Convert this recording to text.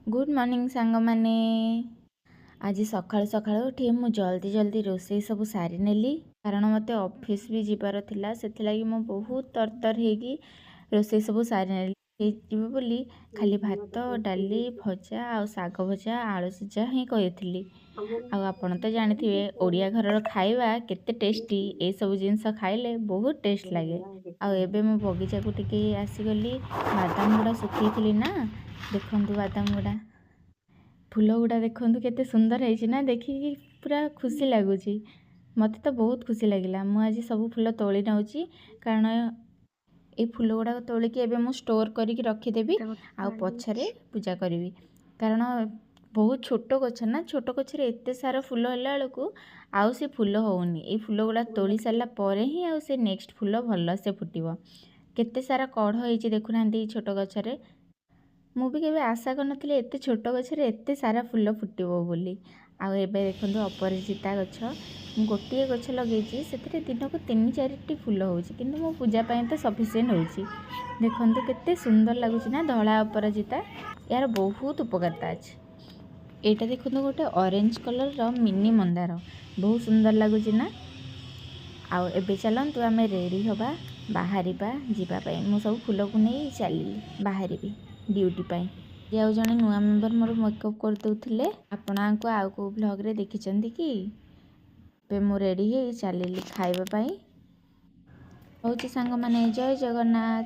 Good morning सांग माने। आज सकाळु सकाळु उठी मु जल्दी जल्दी रोसई सब सारी नेली कारण मते ऑफिस भी जीवार थिला सेथिलागी मु बहुत तरतर हेगी रोसई सब सारी नेली जीव बोली खाली भात डाली भजा आ साग भजा आलू सिझा ही कहिथिली। आ आपण तो जानिथिबे ओडिया घरर खाइबा केते टेस्टी ए सब जिंस खाइले बहुत टेस्ट लागे। आ एबे मो बगीचा को टिके आसी गली बादाम गुड़ा सुखैथिली ना देखंतु बादाम गुड़ा फूल गुड़ा देखंतु केते सुंदर है ना देखिकी पूरा खुशी लगुच मत तो बहुत खुशी लगिला। मु आज सब फूल तोली नौची कारण ये फूल गुड़ा तोलिकी एबे मु स्टोर करिकी रखीदेवी आ पछरे पूजा करी कारण बहुत छोट गछ ना छोट गछ एते सारा फूल होला बेलू आउ से फूल होउनी ये फूल गुड़ा तोली सारा पर ही आउ से नेक्स्ट फूल भल से फुटिबो केते सारा कढ़ होइछि देखुना छोट गछरे मु भी केबे आशा करनथिली एते छोट गछरे एते सारा फूल फुटिबो बोली। आ एबे देखंतु अपराजिता गछ मु गोटिए गछ लगेछि सेतिरे दिनकु 3-4टी फूल होउछि किंतु मो पूजा पय तो सफिशिएंट होउछि। देखंतु केते सुंदर लागुछि ना धळा अपराजिता यार बहुत उपकारिता अछि। एटा देखंतु गोटे ऑरेंज कलर रो मिनी मंदार बहुत सुंदर लागुछि ना। आउ एबे चलंतु आमे रेडी हबा बाहरिबा जीवा पय मु सब फूल को नै चली बाहरिबी ड्यूटी पाई। आउ जने नुआ मेंबर मोर मेकअप कर दउथिले आपना को आउ को व्लॉग रे देखिचंदी कि पे मु रेडी हे चलिली खाइबा पाई। होची सांग माने जय जगन्नाथ।